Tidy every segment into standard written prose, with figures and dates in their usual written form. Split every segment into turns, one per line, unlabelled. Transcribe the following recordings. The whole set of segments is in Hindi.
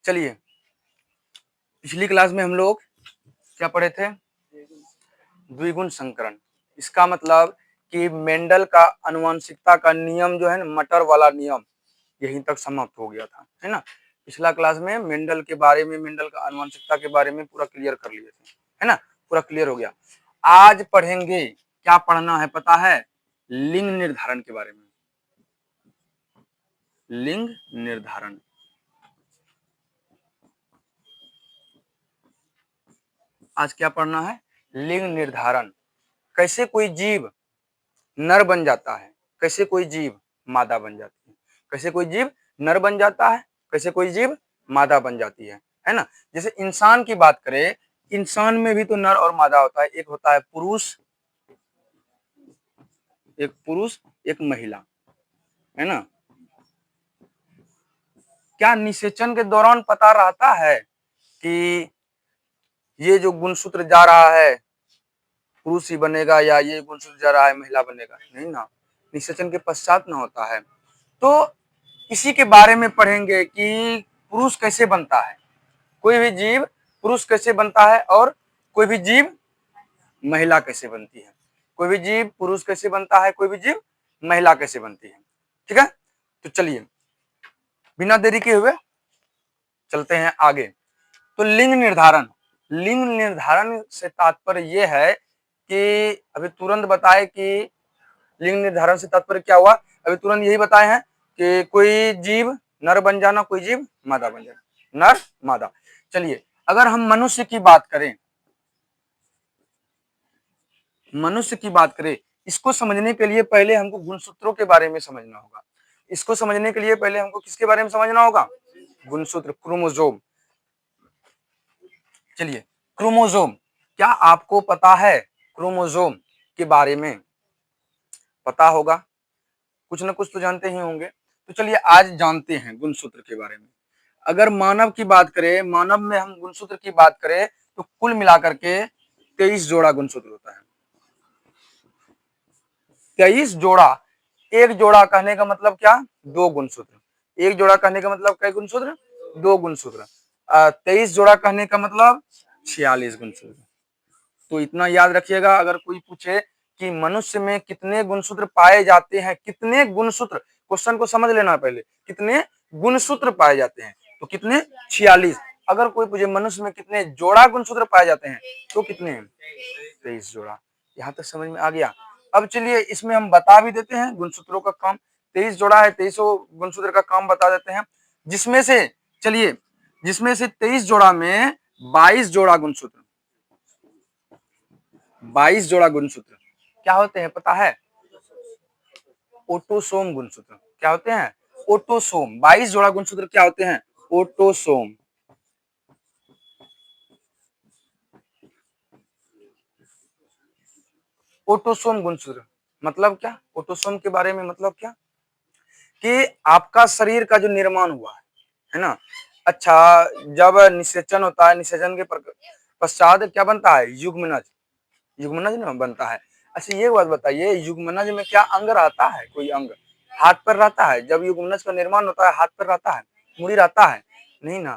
चलिए, पिछली क्लास में हम लोग क्या पढ़े थे? द्विगुण संकरण। इसका मतलब कि मेंडल का आनुवंशिकता का नियम जो है ना, मटर वाला नियम, यहीं तक समाप्त हो गया था, है ना। पिछला क्लास में मेंडल के बारे में, मेंडल का आनुवंशिकता के बारे में पूरा क्लियर कर लिए थे, है ना, पूरा क्लियर हो गया। आज पढ़ेंगे, क्या पढ़ना है पता है? लिंग निर्धारण के बारे में। लिंग निर्धारण, आज क्या पढ़ना है? लिंग निर्धारण। कैसे कोई जीव नर बन जाता है, कैसे कोई जीव मादा बन जाती है, कैसे कोई जीव नर बन जाता है, कैसे कोई जीव मादा बन जाती है ना। जैसे इंसान की बात करें, इंसान में भी तो नर और मादा होता है। एक होता है पुरुष, एक महिला, है ना। क्या निषेचन के दौरान पता रहता है कि ये जो गुणसूत्र जा रहा है पुरुष ही बनेगा या ये गुणसूत्र जा रहा है महिला बनेगा? नहीं ना, निषेचन के पश्चात ना होता है। तो इसी के बारे में पढ़ेंगे कि पुरुष कैसे बनता है, कोई भी जीव पुरुष कैसे बनता है और कोई भी जीव महिला कैसे बनती है, कोई भी जीव पुरुष कैसे बनता है, कोई भी जीव महिला कैसे बनती है। ठीक है, तो चलिए बिना देरी के हुए चलते हैं आगे। तो लिंग निर्धारण, लिंग निर्धारण से तात्पर्य यह है कि अभी तुरंत बताए कि लिंग निर्धारण से तात्पर्य क्या हुआ। अभी तुरंत यही बताए हैं कि कोई जीव नर बन जाना, कोई जीव मादा बन जाना, नर मादा। चलिए अगर हम मनुष्य की बात करें, मनुष्य की बात करें, इसको समझने के लिए पहले हमको गुणसूत्रों के बारे में समझना होगा। इसको समझने के लिए पहले हमको किसके बारे में समझना होगा? गुणसूत्र, क्रोमोसोम। चलिए, क्रोमोसोम, क्या आपको पता है क्रोमोसोम के बारे में? पता होगा, कुछ ना कुछ तो जानते ही होंगे। तो चलिए आज जानते हैं गुणसूत्र के बारे में। अगर मानव की बात करें, मानव में हम गुणसूत्र की बात करें तो कुल मिलाकर के 23 जोड़ा गुणसूत्र होता है। 23 जोड़ा। एक जोड़ा कहने का मतलब क्या? 2 गुणसूत्र। एक जोड़ा कहने का मतलब कई गुणसूत्र? 2 गुणसूत्र। 23 जोड़ा कहने का मतलब 46 गुणसूत्र। तो इतना याद रखिएगा, अगर कोई पूछे कि मनुष्य में कितने गुणसूत्र पाए जाते हैं, कितने गुणसूत्र, क्वेश्चन को समझ लेना पहले, कितने गुणसूत्र पाए जाते हैं, तो कितने? 46। अगर कोई पूछे मनुष्य में कितने जोड़ा गुणसूत्र पाए जाते हैं, तो कितने? 23 जोड़ा। यहाँ तक समझ में आ गया। अब चलिए इसमें हम बता भी देते हैं गुणसूत्रों का काम। 23 जोड़ा है, 23 गुणसूत्र का काम बता देते हैं। जिसमें से चलिए, जिसमें से 23 जोड़ा में 22 जोड़ा गुणसूत्र, 22 जोड़ा गुणसूत्र क्या होते हैं पता है? ऑटोसोम गुणसूत्र। क्या होते हैं? ऑटोसोम। 22 जोड़ा गुणसूत्र क्या होते हैं? ऑटोसोम। ऑटोसोम गुणसूत्र मतलब क्या? ऑटोसोम के बारे में मतलब क्या कि आपका शरीर का जो निर्माण हुआ है ना। अच्छा, जब निषेचन होता है, निषेचन के पश्चात क्या बनता है? युग्मनज। युग्मनज ना बनता है। अच्छा ये बात बताइए, युग्मनज में क्या अंग रहता है? कोई अंग हाथ पर रहता है? जब युग्मनज का निर्माण होता है हाथ पर रहता है, मुड़ी रहता है? नहीं ना।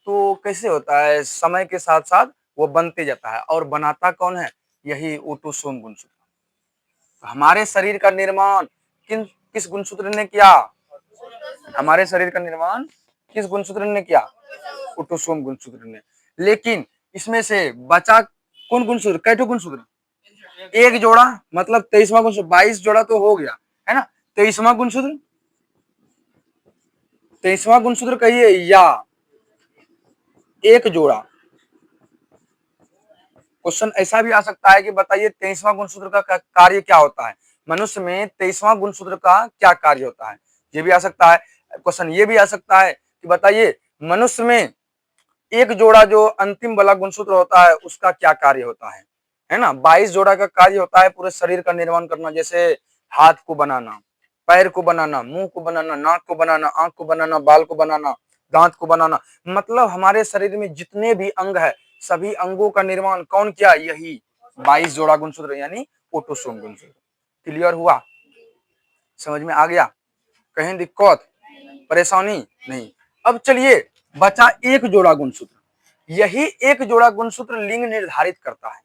तो कैसे होता है? समय के साथ साथ वो बनते जाता है। और बनाता कौन है? यही ऑटोसोम गुणसूत्र। हमारे शरीर का निर्माण किस गुणसूत्र ने किया? हमारे शरीर का निर्माण किस गुणसूत्र ने किया? ऑटोसोम गुणसूत्र ने। लेकिन इसमें से बचा कौन गुणसूत्र? कैटो गुणसूत्र। एक जोड़ा मतलब 23वां गुणसूत्र। 22 जोड़ा तो हो गया, है ना। 23वां गुणसूत्र, 23वां गुणसूत्र कहिए या एक जोड़ा। क्वेश्चन ऐसा भी आ सकता है कि बताइए 23वां गुणसूत्र का कार्य क्या होता है? मनुष्य में 23वां गुणसूत्र का क्या कार्य होता है? ये भी आ सकता है क्वेश्चन। ये भी आ सकता है कि बताइए मनुष्य में एक जोड़ा जो अंतिम वाला गुणसूत्र होता है उसका क्या कार्य होता है ना। 22 जोड़ा का कार्य होता है पूरे शरीर का निर्माण करना। जैसे हाथ को बनाना, पैर को बनाना, मुंह को बनाना, नाक को बनाना, आंख को बनाना, बाल को बनाना, दांत को बनाना। मतलब हमारे शरीर में जितने भी अंग है, सभी अंगों का निर्माण कौन किया? यही 22 जोड़ा गुणसूत्र यानी ऑटोसोम गुणसूत्र। क्लियर हुआ? समझ में आ गया? कहीं दिक्कत परेशानी नहीं? अब चलिए बचा एक जोड़ा गुणसूत्र। यही एक जोड़ा गुणसूत्र लिंग निर्धारित करता है।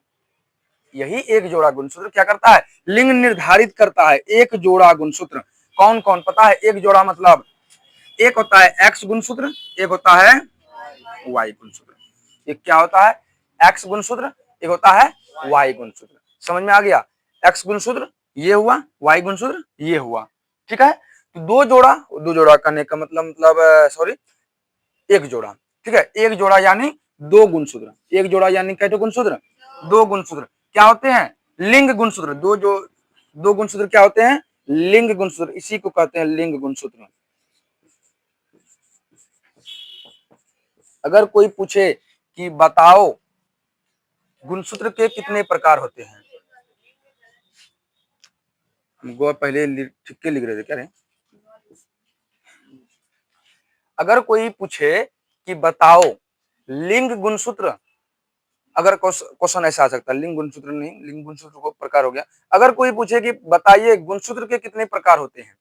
यही एक जोड़ा गुणसूत्र क्या करता है? लिंग निर्धारित करता है। एक जोड़ा गुणसूत्र कौन कौन पता है? एक जोड़ा मतलब एक होता है एक्स गुणसूत्र, एक होता है वाई गुणसूत्र। एक क्या होता है? एक्स गुणसूत्र, एक होता है वाई गुणसूत्र। समझ में आ गया? एक्स गुणसूत्र ये हुआ, वाई गुणसूत्र ये हुआ। ठीक है, तो दो जोड़ा करने का मतलब सॉरी एक जोड़ा। ठीक है, एक जोड़ा यानी दो गुणसूत्र। एक जोड़ा यानी कैसे गुणसूत्र? दो गुणसूत्र क्या होते हैं? लिंग गुणसूत्र। दो गुणसूत्र क्या होते हैं? लिंग गुणसूत्र। इसी को कहते हैं लिंग गुणसूत्र। अगर कोई पूछे कि बताओ गुणसूत्र के कितने प्रकार होते हैं, हमको पहले ठीक के लिख रहे थे क्या रे? अगर कोई पूछे कि बताओ लिंग गुणसूत्र, अगर क्वेश्चन ऐसा आ सकता है, लिंग गुणसूत्र नहीं, लिंग गुणसूत्र को प्रकार हो गया। अगर कोई पूछे कि बताइए गुणसूत्र के कितने प्रकार होते हैं,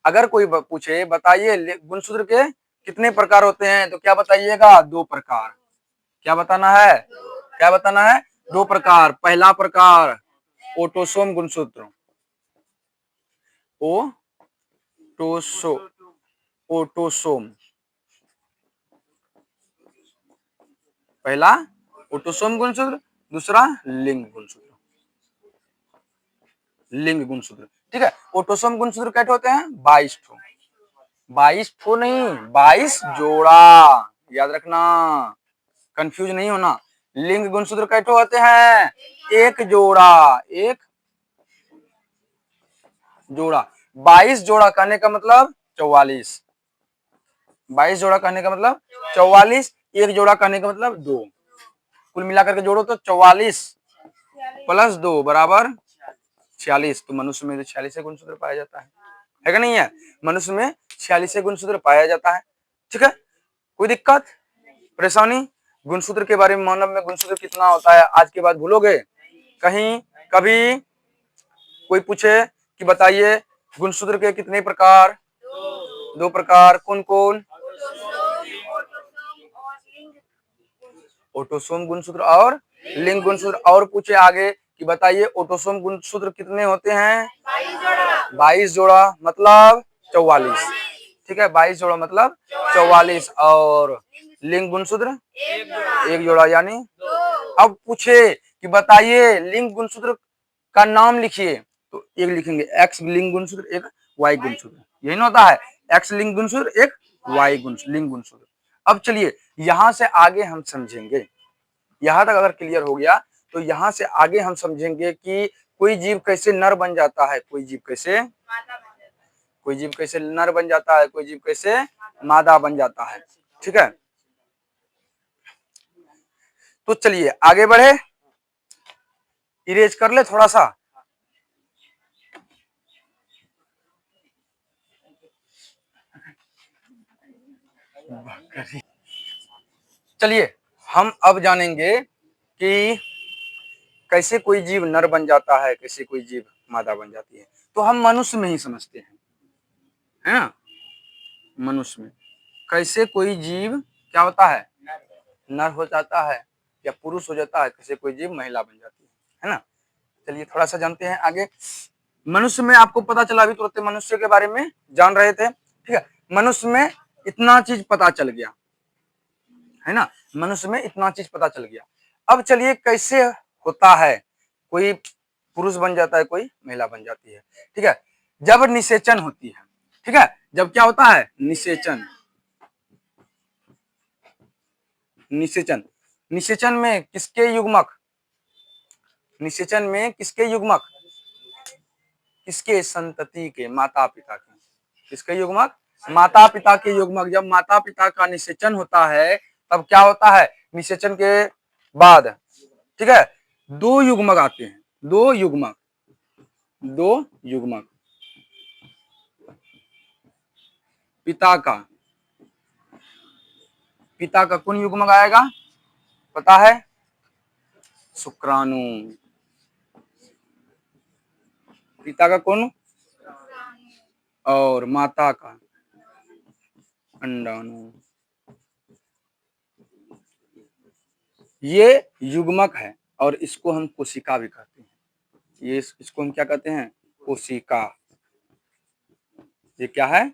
अगर कोई पूछे बताइए गुणसूत्र के कितने प्रकार होते हैं, तो क्या बताइएगा? दो प्रकार। क्या बताना है? क्या बताना है? दो प्रकार। पहला प्रकार ओटोसोम गुणसूत्र, ओटोसो ओटोसोम, पहला ओटोसोम गुणसूत्र, दूसरा लिंग गुणसूत्र। लिंग गुणसूत्र ठीक है। ओटोसोम गुणसूत्र कैसे होते हैं? 22 ठो। 22 ठो नहीं, 22 जोड़ा। याद रखना, कंफ्यूज नहीं होना। लिंग गुणसूत्र कैसे होते हैं? एक जोड़ा, एक जोड़ा। 22 जोड़ा कहने का मतलब 44। 22 जोड़ा कहने का मतलब 44। एक जोड़ा कहने का मतलब दो। कुल मिलाकर के जोड़ो तो 44 प्लस 2 बराबर 46। तो मनुष्य में 46 गुणसूत्र पाया जाता है कि नहीं है? मनुष्य में 46 गुणसूत्र पाया जाता है। ठीक है, कोई दिक्कत परेशानी? गुणसूत्र के बारे में, मानव में गुणसूत्र कितना होता है आज के बाद भूलोगे? कहीं कभी कोई पूछे कि बताइए गुणसूत्र के कितने प्रकार? दो प्रकार। कौन कौन? ओटोसोम गुणसूत्र और लिंग गुणसूत्र। और पूछे आगे कि बताइए ओटोसोम गुणसूत्र कितने होते हैं? 22 जोड़ा मतलब 44। ठीक है, 22 जोड़ा मतलब 44। और लिंग गुणसूत्र एक जोड़ा यानी। अब पूछे कि बताइए लिंग गुणसूत्र का नाम लिखिए, तो एक लिखेंगे एक्स लिंग गुणसूत्र, एक वाई गुणसूत्र। यही ना होता है, एक्स लिंग गुणसूत्र, एक वाई लिंग गुणसूत्र। अब चलिए यहां से आगे हम समझेंगे। यहां तक अगर क्लियर हो गया तो यहां से आगे हम समझेंगे कि कोई जीव कैसे नर बन जाता है, कोई जीव कैसे नर बन जाता है, कोई जीव कैसे मादा बन जाता है। ठीक है, तो चलिए आगे बढ़े। इरेज कर ले थोड़ा सा। चलिए हम अब जानेंगे कि कैसे कोई जीव नर बन जाता है, कैसे कोई जीव मादा बन जाती है। तो हम मनुष्य में ही समझते हैं, है ना? मनुष्य में कैसे कोई जीव क्या होता है? नर हो जाता है या पुरुष हो जाता है, कैसे कोई जीव महिला बन जाती है ना? चलिए थोड़ा सा जानते हैं आगे। मनुष्य में आपको पता चला, अभी तुरंत मनुष्य के बारे में जान रहे थे। ठीक है, मनुष्य में इतना चीज पता चल गया, है ना? मनुष्य में इतना चीज पता चल गया। अब चलिए कैसे होता है, कोई पुरुष बन जाता है, कोई महिला बन जाती है। ठीक है, जब निषेचन होती है। ठीक है, जब क्या होता है? निषेचन। निषेचन, निषेचन में किसके युग्मक? निषेचन में किसके युग्मक? किसके? संतति के, माता पिता के। किसके युग्मक? माता पिता के युग्मक। जब माता पिता का निषेचन होता है तब क्या होता है? निषेचन के बाद ठीक है दो युग्मक आते हैं, दो युग्मक, दो युग्मक। पिता का, पिता का कौन युग्मक आएगा पता है? शुक्राणु। पिता का कौन? और माता का अंडाणु। ये युग्मक है और इसको हम कोशिका भी कहते हैं। ये इसको हम क्या कहते हैं? कोशिका। ये क्या है?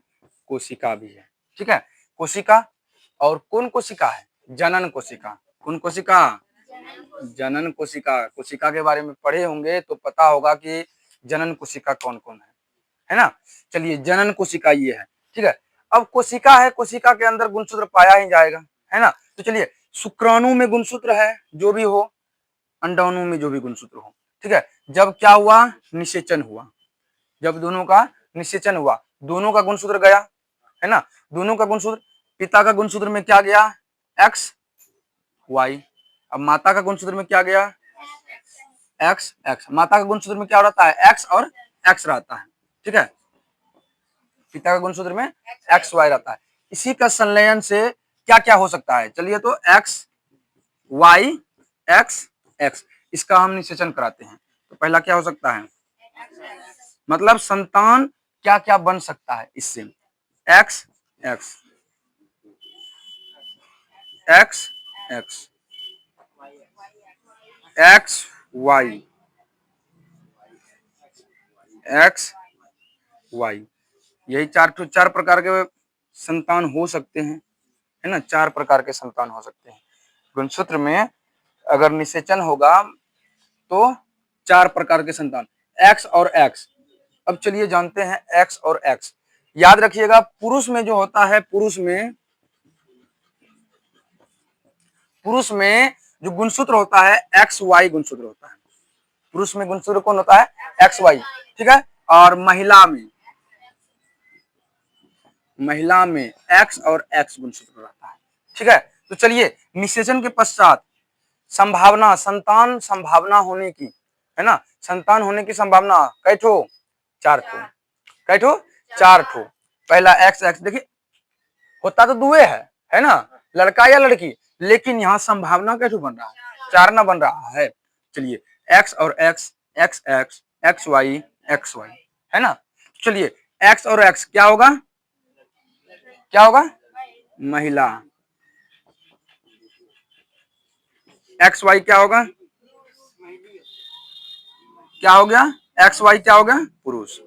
कोशिका भी है। ठीक है, कोशिका। और कौन कोशिका है? जनन कोशिका। कौन कोशिका? जनन कोशिका। कोशिका के बारे में पढ़े होंगे तो पता होगा कि जनन कोशिका कौन कौन है ना? चलिए, जनन कोशिका ये है। ठीक है, अब कोशिका है, कोशिका के अंदर गुणसूत्र पाया ही जाएगा, है ना? तो चलिए, शुक्राणु में गुणसूत्र है जो भी हो, अंडाणु में जो भी गुणसूत्र हो। ठीक है, जब क्या हुआ? निषेचन हुआ। जब दोनों का निषेचन हुआ, दोनों का गुणसूत्र गया, है ना? दोनों का गुणसूत्र, पिता का गुणसूत्र में क्या गया? X Y. अब माता का गुणसूत्र में क्या गया? X X. माता का गुणसूत्र में क्या रहता है? एक्स और एक्स रहता है। ठीक है, पिता का गुणसूत्र में एक्स वाई रहता है। इसी का संलयन से क्या क्या हो सकता है? चलिए, तो एक्स वाई एक्स एक्स, इसका हम निषेचन कराते हैं। तो पहला क्या हो सकता है? मतलब संतान क्या क्या बन सकता है इससे? X X X X X Y X Y, यही चार प्रकार के संतान हो सकते हैं, है ना? 4 प्रकार के संतान हो सकते हैं गुणसूत्र में। अगर निषेचन होगा तो 4 प्रकार के संतान, एक्स और एक्स। अब चलिए जानते हैं एक्स और एक्स। याद रखिएगा, पुरुष में जो होता है, पुरुष में जो गुणसूत्र होता है एक्स वाई गुणसूत्र होता है। पुरुष में गुणसूत्र कौन होता है? X Y. ठीक है, और महिला में एक्स और एक्स गुणसूत्र रहता है। ठीक है, तो चलिए, निषेचन के पश्चात संभावना, संतान संभावना होने की, है ना? संतान होने की संभावना कै ठो? 4 ठो। कै ठो? 4 ठो। पहला एक्स एक्स, देखिए होता तो दुए है ना? लड़का या लड़की, लेकिन यहाँ संभावना कै ठो बन रहा है? 4 ना बन रहा है। चलिए, एक्स और X, X X, X Y, है ना? चलिए, एक्स और एक्स क्या होगा? क्या होगा? महिला। एक्स वाई क्या होगा? क्या हो गया? एक्स वाई क्या हो गया? पुरुष।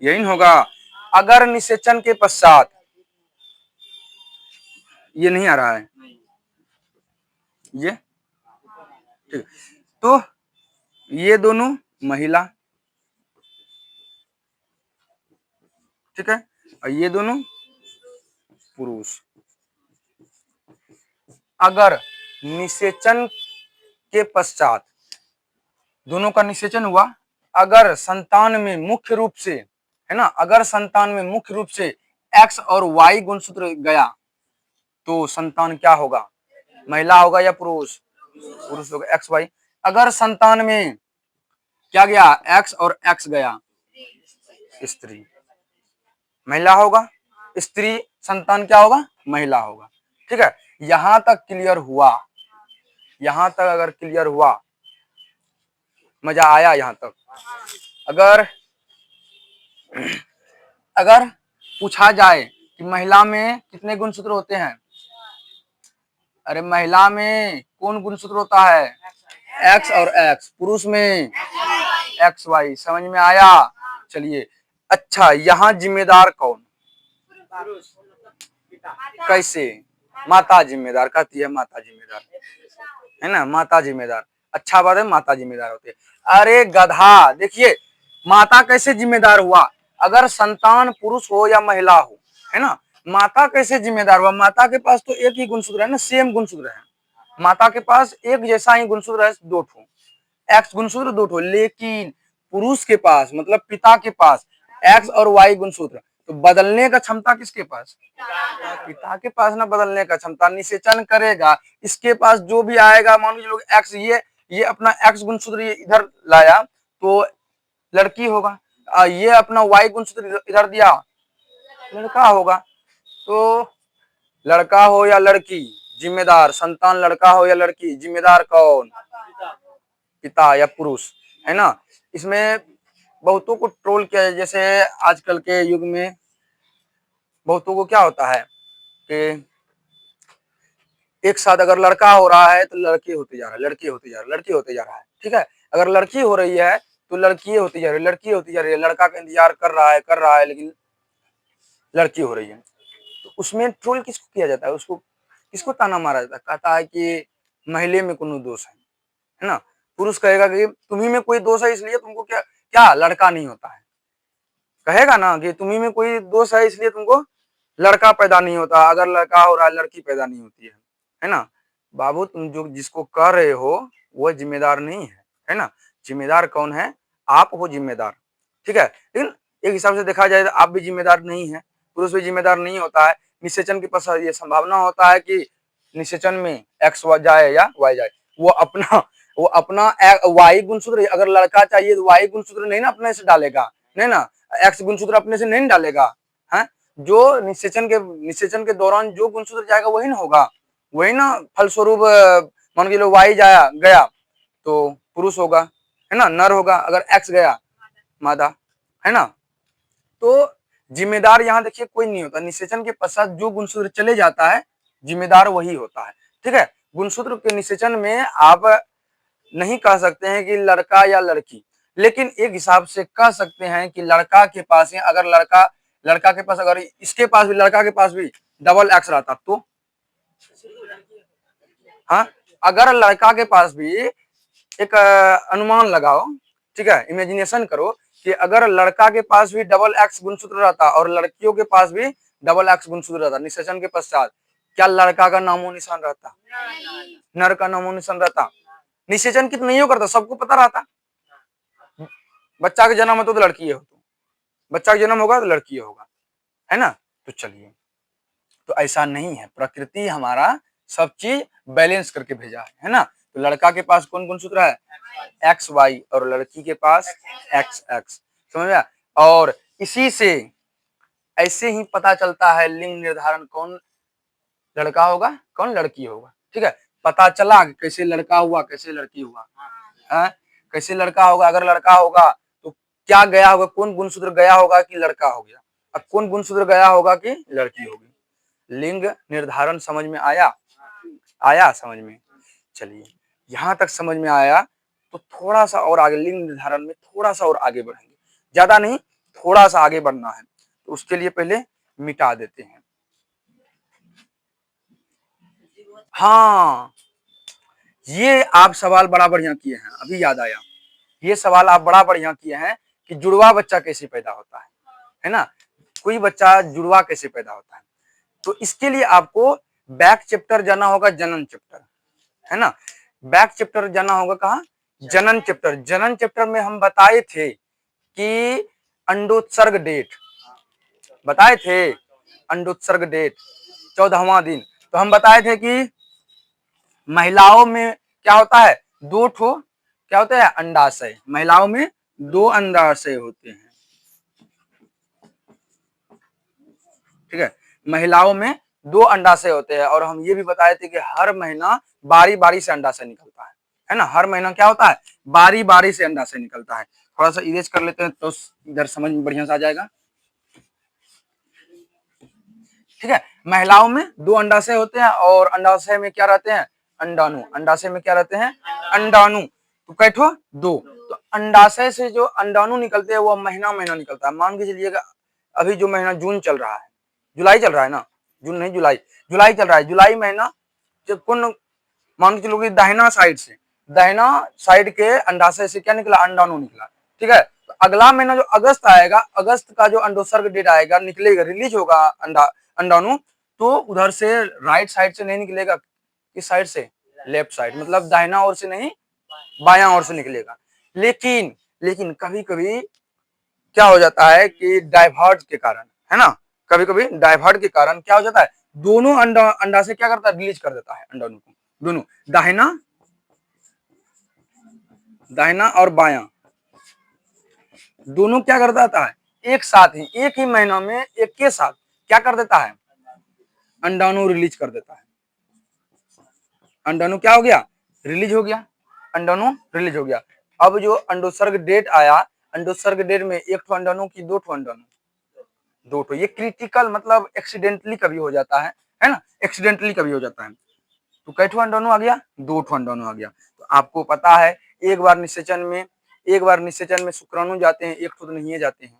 यही होगा। अगर निषेचन के पश्चात, ये नहीं आ रहा है ये, ठीक, तो ये दोनों महिला, ठीक है, और ये दोनों पुरुष। अगर निषेचन के पश्चात दोनों का निषेचन हुआ, अगर संतान में मुख्य रूप से, है ना, अगर संतान में मुख्य रूप से एक्स और वाई गुणसूत्र गया तो संतान क्या होगा? महिला होगा या पुरुष? पुरुष होगा, एक्स वाई। अगर संतान में क्या गया? एक्स और एक्स गया, स्त्री। महिला होगा, स्त्री संतान क्या होगा? महिला होगा। ठीक है, यहां तक क्लियर हुआ? यहां तक अगर क्लियर हुआ, मजा आया यहां तक? अगर अगर पूछा जाए कि महिला में कितने गुणसूत्र होते हैं? अरे महिला में कौन गुणसूत्र होता है? एक्स और एक्स। पुरुष में एक्स वाई। समझ में आया? चलिए, अच्छा, यहाँ जिम्मेदार कौन? कैसे? माता जिम्मेदार कहती है, माता जिम्मेदार, है ना? माता जिम्मेदार। अच्छा बात है, माता जिम्मेदार होती है। अरे गधा, देखिए माता कैसे जिम्मेदार हुआ? अगर संतान पुरुष हो या महिला हो, है ना, माता कैसे जिम्मेदार हुआ? माता के पास तो एक ही गुणसूत्र है ना, सेम गुणसूत्र है। माता के पास एक जैसा ही गुणसूत्र है, 2 ठो एक्स गुणसूत्र, 2 ठो। लेकिन पुरुष के पास, मतलब पिता के पास एक्स और वाई गुणसूत्र, तो बदलने का क्षमता किसके पास? पिता के पास ना बदलने का क्षमता। निषेचन करेगा, इसके पास जो भी आएगा, मान लीजिए लोग एक्स, ये अपना एक्स गुणसूत्र ये इधर लाया तो लड़की होगा, ये अपना वाई गुणसूत्र इधर दिया, लड़का होगा। तो लड़का हो या लड़की, जिम्मेदार संतान, लड़का हो या लड़की, जिम्मेदार कौन? पिता या पुरुष, है ना? इसमें बहुतों को ट्रोल किया है, जैसे आजकल के युग में बहुतों को क्या होता है कि एक साथ अगर लड़का हो रहा है तो लड़के होते जा रहा है, लड़के होते जा रहा है, लड़के होते जा रहा है, ठीक है। अगर लड़की हो रही है तो लड़की होती जा रही है, लड़की होती जा रही है, लड़का का इंतजार कर रहा है लेकिन लड़की हो रही है। तो उसमें ट्रोल किसको किया जाता है, उसको किसको ताना मारा जाता है, कहता है कि महिला में कोनो दोष है ना। पुरुष कहेगा कि तुम्ही में कोई दोष है इसलिए तुमको क्या क्या लड़का नहीं होता है, कहेगा ना कि तुम्ही में कोई दोष है इसलिए तुमको लड़का पैदा नहीं होता, अगर लड़का हो रहा है लड़की पैदा नहीं होती है ना। बाबू तुम जो जिसको कर रहे हो वो जिम्मेदार नहीं है ना। जिम्मेदार कौन है, आप हो जिम्मेदार, ठीक है। लेकिन एक हिसाब से देखा जाए तो आप भी जिम्मेदार नहीं है, पुरुष भी जिम्मेदार नहीं होता है। निषेचन के पास ये संभावना होता है कि निषेचन में एक्स जाए या वाई जाए, वो अपना वाई गुणसूत्र, अगर लड़का चाहिए तो वाई गुणसूत्र नहीं ना अपने से डालेगा, नहीं ना, एक्स गुणसूत्र अपने से नहीं डालेगा है। जो निषेचन के दौरान जो गुणसूत्र जाएगा वही ना होगा, वही ना फलस्वरूप मान के लो वाई जाया गया तो पुरुष होगा, है ना, नर होगा, अगर एक्स गया मादा, है ना। तो जिम्मेदार यहाँ देखिए कोई नहीं होता, निषेचन के पश्चात जो गुणसूत्र चले जाता है जिम्मेदार वही होता है, ठीक है। गुणसूत्र के निषेचन में आप नहीं कह सकते हैं कि लड़का या लड़की, लेकिन एक हिसाब से कह सकते हैं कि लड़का के पास है, अगर लड़का के पास, अगर इसके पास भी, लड़का के पास भी डबल एक्स रहता तो, हाँ, अगर लड़का के पास भी एक अनुमान लगाओ, ठीक है, इमेजिनेशन करो कि अगर लड़का के पास भी डबल एक्स गुणसूत्र रहता और लड़कियों के पास भी डबल एक्स गुणसूत्र रहता निषेचन के पश्चात, क्या लड़का का नामो निशान रहता, नर का नामो निशान रहता। निषेचन कितना नहीं करता, सबको पता रहता, बच्चा का जन्म होता तो लड़की हो, तो बच्चा का जन्म होगा तो लड़की होगा, है ना। तो चलिए, तो ऐसा नहीं है, प्रकृति हमारा सब चीज बैलेंस करके भेजा है ना। तो लड़का के पास कौन कौन सूत्र है, एक्स वाई, और लड़की के पास एक्स एक्स, समझ में। और इसी से ऐसे ही पता चलता है लिंग निर्धारण, कौन लड़का होगा कौन लड़की होगा, ठीक है। पता चला कि कैसे लड़का हुआ कैसे लड़की हुआ है, कैसे लड़का होगा, अगर लड़का होगा तो क्या गया होगा, कौन गुणसूत्र गया होगा कि लड़का हो गया, अब कौन गुणसूत्र गया होगा कि लड़की होगी। लिंग निर्धारण समझ में आया, आया समझ में। चलिए, यहां तक समझ में आया तो थोड़ा सा और आगे लिंग निर्धारण में थोड़ा सा और आगे बढ़ेंगे, ज्यादा नहीं, थोड़ा सा आगे बढ़ना है। तो उसके लिए पहले मिटा देते हैं। हाँ, ये आप सवाल बड़ा बढ़िया किए हैं, अभी याद आया, ये सवाल आप बड़ा बढ़िया किए हैं कि जुड़वा बच्चा कैसे पैदा होता है ना, कोई बच्चा जुड़वा कैसे पैदा होता है। तो इसके लिए आपको बैक चैप्टर जाना होगा, जनन चैप्टर, है ना। बैक चैप्टर जाना होगा कहाँ, जनन चैप्टर। जनन चैप्टर में हम बताए थे कि अंडोत्सर्ग डेट बताए थे, अंडोत्सर्ग डेट 14वां दिन। तो हम बताए थे कि महिलाओं में क्या होता है, दो ठो क्या होता है, अंडाशय, महिलाओं में दो अंडाशय होते हैं, ठीक है। महिलाओं में दो अंडाशय होते हैं, और हम ये भी बताए थे कि हर महीना बारी बारी से अंडाशय निकलता है ना, हर महीना क्या होता है, बारी बारी से अंडाशय निकलता है। थोड़ा सा इरेज कर लेते हैं तो इधर समझ में बढ़िया से आ जाएगा, ठीक है। महिलाओं में दो अंडाशय होते हैं, और अंडाशय में क्या रहते हैं, अंडाणु, अंडाशय में क्या रहते हैं, अंडाणु। तो कैठो दो, तो अंडाशय से जो अंडाणु निकलते हैं वो महीना महीना निकलता है। मान के चलिएगा अभी जो महीना जून चल रहा है, जुलाई चल रहा है ना, जून नहीं जुलाई, जुलाई चल रहा है, जुलाई महीना जब कौन, मान के चलो दाहिना साइड के अंडाशय से क्या निकला, अंडाणु निकला, ठीक है। तो अगला महीना जो अगस्त आएगा, अगस्त का जो अंडोत्सर्ग डेट आएगा, निकलेगा, रिलीज होगा अंडाणु, तो उधर से राइट साइड से नहीं निकलेगा, किस साइड से, लेफ्ट साइड, मतलब दाहिना ओर से नहीं बायां ओर से निकलेगा। लेकिन लेकिन कभी कभी क्या हो जाता है कि डाइवर्ट के कारण, है ना, कभी कभी डाइवर्ट के कारण क्या हो जाता है, दोनों अंडा से क्या करता है, रिलीज कर देता है अंडाणु को, दोनों दाहिना दाहिना और बायां दोनों क्या कर देता है, एक साथ ही, एक ही महीना में एक के साथ क्या कर देता है, अंडाणु रिलीज कर देता है। अंडाणु क्या हो गया, रिलीज हो गया, अंडाणु रिलीज हो गया। अब जो अंडोत्सर्ग डेट आया, अंडोत्सर्ग डेट में एक ठो अंडाणु की दो ठो अंडाणु, ये क्रिटिकल, मतलब एक्सीडेंटली कभी हो जाता है ना, एक्सीडेंटली कभी हो जाता है। तो कई ठो अंडाणु आ गया, 2 ठो अंडाणु आ गया। तो आपको पता है एक बार निषेचन में शुक्राणु जाते हैं, एक ठो तो नहीं जाते हैं,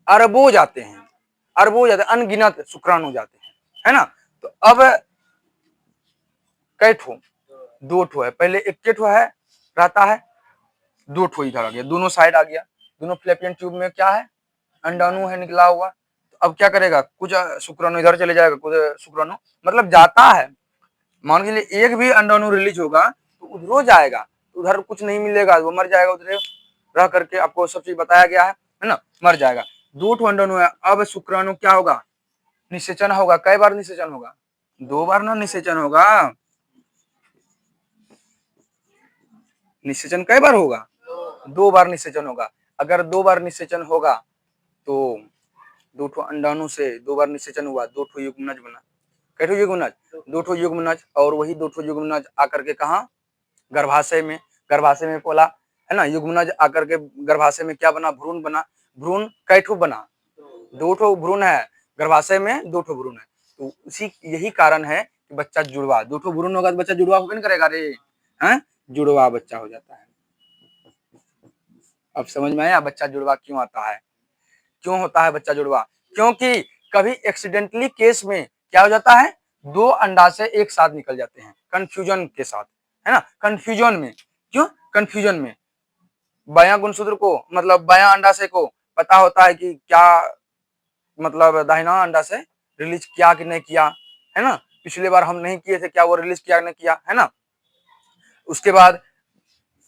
अरबों जाते हैं, अनगिनत शुक्राणु जाते हैं, है ना। तो अब कई ठो, 2 ठो है, पहले एक ठो है रहता है, 2 ठो इधर आ गया, दोनों साइड आ गया, दोनों फ्लैपियन ट्यूब में क्या है, अंडाणु है निकला हुआ। तो अब क्या करेगा, कुछ शुक्राणु इधर चले जाएगा, कुछ शुक्राणु मतलब जाता है। मान के लिए एक भी अंडाणु रिलीज होगा तो उधर जाएगा, तो उधर कुछ नहीं मिलेगा, वो मर जाएगा, उधर रह करके आपको सब चीज बताया गया है ना, मर जाएगा। 2 ठो अंडाणु है, अब शुक्राणु क्या होगा, निषेचन होगा। कई बार निषेचन होगा, 2 बार ना निषेचन होगा। निषेचन कई बार होगा, 2 बार निषेचन होगा। अगर 2 बार निषेचन होगा तो 2 ठो अंडाणु से 2 बार निषेचन हुआ, 2 ठो युग्मनज बना। कै ठो युग्मनज, 2 ठो युग्मनज, और वही 2 ठो युग्मनज आकर के कहा, गर्भाशय में बोला, है ना। युग्मनज आकर के गर्भाशय में क्या बना, भ्रूण बना। भ्रूण कै ठो बना, 2 ठो भ्रूण है, गर्भाशय में 2 ठो भ्रूण है। तो उसी यही कारण है कि बच्चा जुड़वा, 2 ठो भ्रूण होगा तो बच्चा जुड़वा होगा नहीं करेगा रे, हैं, जुड़वा बच्चा हो जाता है। अब समझ में आया बच्चा जुड़वा क्यों आता है, क्यों होता है बच्चा जुड़वा, क्योंकि कभी एक्सीडेंटली केस में क्या हो जाता है, 2 अंडाशय एक साथ निकल जाते हैं कंफ्यूजन के साथ, है ना। कंफ्यूजन में, क्यों कंफ्यूजन में, बायां गुणसूत्र को मतलब बायां अंडाशय को पता होता है कि क्या मतलब दाहिना अंडाशय रिलीज किया कि नहीं किया, है ना। पिछले बार हम नहीं किए थे, क्या वो रिलीज किया नहीं किया, है ना। उसके बाद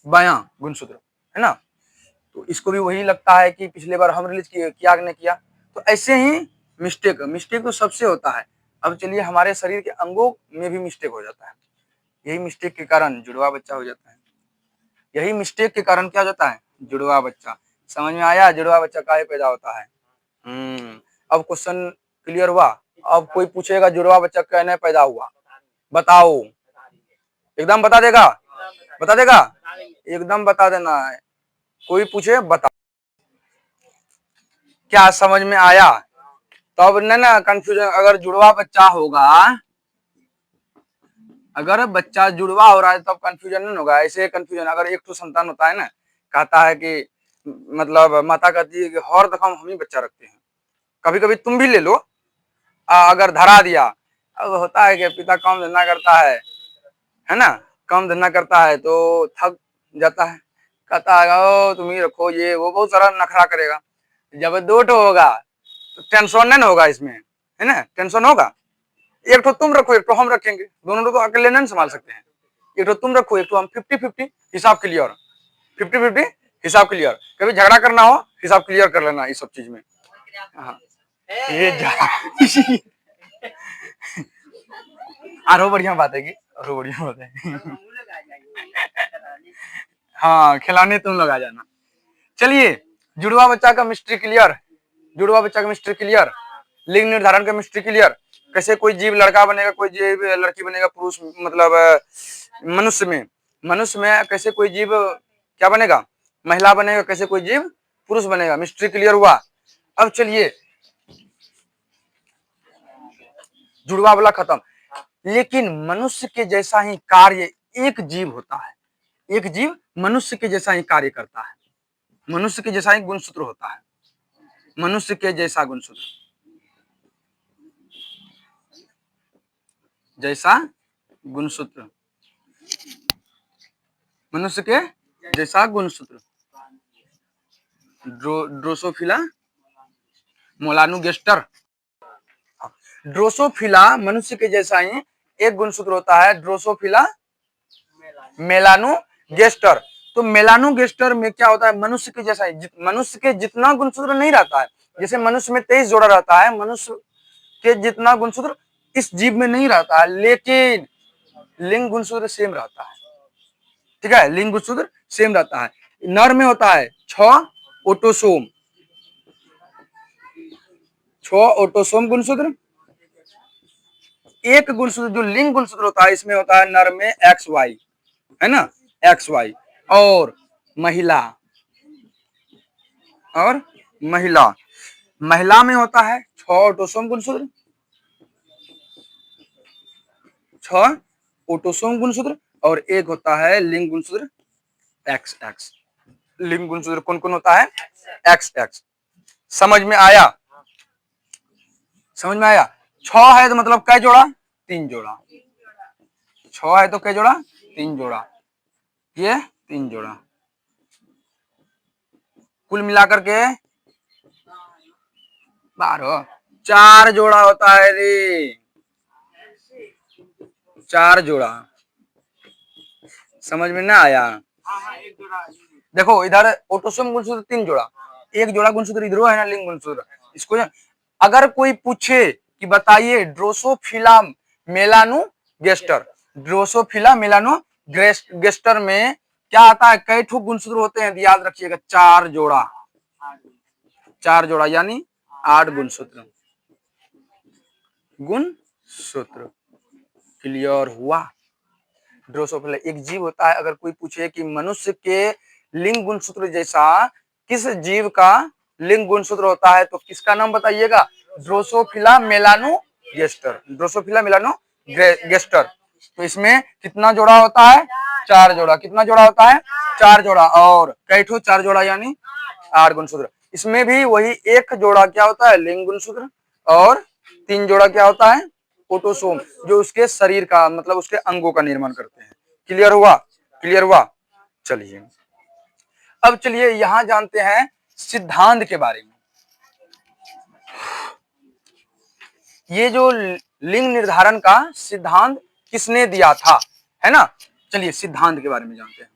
बायां गुणसूत्र, है ना, तो इसको भी वही लगता है कि पिछले बार हम रिलीज किया कि नहीं किया। तो ऐसे ही मिस्टेक तो सबसे होता है। अब चलिए हमारे शरीर के अंगों में भी मिस्टेक हो जाता है, यही मिस्टेक के कारण जुड़वा बच्चा हो जाता है, यही मिस्टेक के कारण क्या हो जाता है, जुड़वा बच्चा। समझ में आया जुड़वा बच्चा काहे पैदा होता है। अब क्वेश्चन क्लियर हुआ। अब कोई पूछेगा जुड़वा बच्चा कहने पैदा हुआ, बताओ, एकदम बता देगा, एकदम बता देना है। कोई पूछे बता, क्या समझ में आया। तो अब न ना कंफ्यूजन, अगर जुड़वा बच्चा होगा, अगर बच्चा जुड़वा हो रहा है तब कंफ्यूजन नहीं होगा। ऐसे कंफ्यूजन, अगर एक तो संतान होता है ना, कहता है कि मतलब माता कहती है कि हर दफा हम ही बच्चा रखते हैं, कभी कभी तुम भी ले लो, अगर धरा दिया। अब होता है कि पिता काम धंधा करता है ना, काम धंधा करता है तो थक जाता है, कहता है ओ तुम ही रखो, ये वो बहुत सारा नखरा करेगा। जब 2 ठो होगा तो टेंशन नहीं होगा इसमें, है ना, टेंशन होगा। एक तो तुम रखो, एक तो हम रखेंगे, दोनों तो अकेले नहीं संभाल सकते हैं। एक तो तुम रखो, एक तो हम, 50-50 हिसाब क्लियर, 50-50 हिसाब क्लियर। कभी झगड़ा करना हो हिसाब क्लियर कर लेना इस सब चीज में। हाँ ये आरो बढ़िया बात है कि आरो बढ़िया बात है। हाँ खिलाने तुम लोग आ जाना। चलिए जुड़वा बच्चा का मिस्ट्री क्लियर, जुड़वा बच्चा का मिस्ट्री क्लियर, लिंग निर्धारण का मिस्ट्री क्लियर। कैसे कोई जीव लड़का बनेगा, कोई जीव लड़की बनेगा, पुरुष मतलब मनुष्य में कैसे कोई जीव क्या बनेगा, महिला बनेगा, कैसे कोई जीव पुरुष बनेगा, मिस्ट्री क्लियर हुआ। अब चलिए जुड़वा वाला खत्म, लेकिन मनुष्य के जैसा ही कार्य एक जीव होता है, एक जीव मनुष्य के जैसा ही कार्य करता है, मनुष्य के जैसा ही गुणसूत्र होता है, मनुष्य के जैसा गुणसूत्र, जैसा गुणसूत्र, मनुष्य के जैसा गुणसूत्र, ड्रोसोफिला मोलानुगेस्टर। ड्रोसोफिला मनुष्य के जैसा ही एक गुणसूत्र होता है, ड्रोसोफिला मेलानुगेस्टर। तो मेलानुगेस्टर में क्या होता है, मनुष्य के जैसा ही, मनुष्य के जितना गुणसूत्र नहीं रहता है, जैसे मनुष्य में 23 जोड़ा रहता है, मनुष्य के जितना गुणसूत्र इस जीव में नहीं रहता है, लेकिन लिंग गुणसूत्र सेम रहता है। ठीक है, लिंग गुणसूत्र सेम रहता है। नर में होता है 6 ऑटोसोम, 6 ऑटोसोम गुणसूत्र। एक गुणसूत्र जो लिंग गुणसूत्र होता है, इसमें होता है नर में XY, है ना, XY। और महिला, और महिला, महिला में होता है 6 ऑटोसोम गुणसूत्र, 6 ऑटोसोम गुणसूत्र और एक होता है लिंग गुणसूत्र XX। लिंग गुणसूत्र कौन कौन होता है? XX। समझ में आया? समझ में आया? 6 है तो मतलब कै जोड़ा? 3 जोड़ा। 6 है तो कै जोड़ा? 3 जोड़ा। ये 3 जोड़ा, कुल मिलाकर के 12। 4 जोड़ा होता है रे, 4 जोड़ा। समझ में ना आया? देखो इधर ऑटोसोम गुणसूत्र 3 जोड़ा, एक जोड़ा गुणसूत्र इधर है ना लिंग गुणसूत्र। इसको अगर कोई पूछे कि बताइए ड्रोसोफिला मेलानोगेस्टर, ड्रोसोफिला मेलानोगेस्टर में क्या आता है, कई ठो गुणसूत्र होते हैं? याद रखिएगा 4 जोड़ा, 4 जोड़ा यानी 8 गुणसूत्र। गुणसूत्र क्लियर हुआ? ड्रोसोफिला एक जीव होता है, अगर कोई पूछे कि मनुष्य के लिंग गुणसूत्र जैसा किस जीव का लिंग गुणसूत्र होता है तो किसका नाम बताइएगा? Drosophila melanogaster, Drosophila melanogaster. तो इसमें कितना जोड़ा होता है? 4 जोड़ा। कितना जोड़ा होता है? 4 जोड़ा। और कई ठो 4 जोड़ा यानी 8 गुणसूत्र। इसमें भी वही एक जोड़ा क्या होता है? लिंग गुणसूत्र। और 3 जोड़ा क्या होता है? ऑटोसोम, जो उसके शरीर का मतलब उसके अंगों का निर्माण करते हैं। क्लियर हुआ? क्लियर हुआ? चलिए अब चलिए यहां जानते हैं सिद्धांत के बारे में। ये जो लिंग निर्धारण का सिद्धांत किसने दिया था, है ना? चलिए सिद्धांत के बारे में जानते हैं।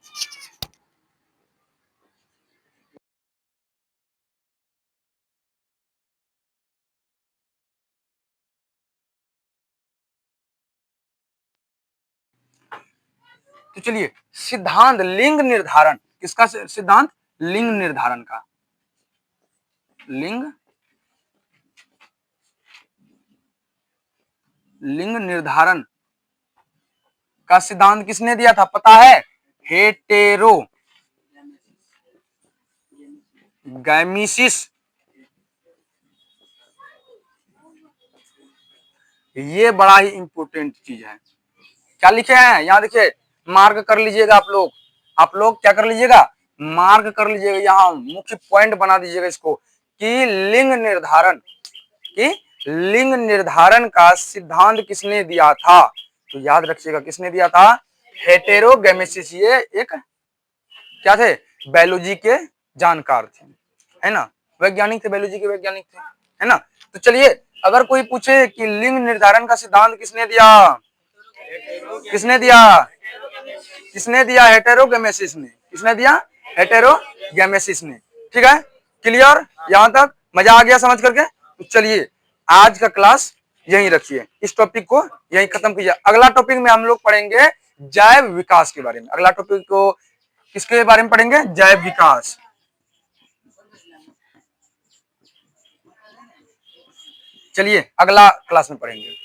तो चलिए सिद्धांत लिंग निर्धारण किसका सिद्धांत? लिंग निर्धारण का। लिंग निर्धारण का सिद्धांत किसने दिया था पता है? हेटेरोगैमिसिस। ये बड़ा ही इंपॉर्टेंट चीज है। क्या लिखे हैं यहाँ देखिए, मार्क कर लीजिएगा आप लोग। आप लोग क्या कर लीजिएगा? मार्क कर लीजिएगा, यहाँ मुख्य पॉइंट बना दीजिएगा इसको कि लिंग निर्धारण का सिद्धांत किसने दिया था। तो याद रखिएगा किसने दिया था? हेटेरोगैमेसिस। ये एक क्या थे? बायोलॉजी के जानकार थे, है ना? वैज्ञानिक थे, बायोलॉजी के वैज्ञानिक थे, है ना? तो चलिए अगर कोई पूछे कि लिंग निर्धारण का सिद्धांत किसने दिया, किसने दिया? किसने दिया? हेटेरोगैमेसिस ने। किसने दिया? हेटेरोगैमेसिस ने। ठीक है, क्लियर? यहां तक मजा आ गया समझ करके? तो चलिए आज का क्लास यहीं रखिए, इस टॉपिक को यहीं खत्म कीजिए। अगला टॉपिक में हम लोग पढ़ेंगे जैव विकास के बारे में। अगला टॉपिक को किसके बारे में पढ़ेंगे? जैव विकास। चलिए अगला क्लास में पढ़ेंगे।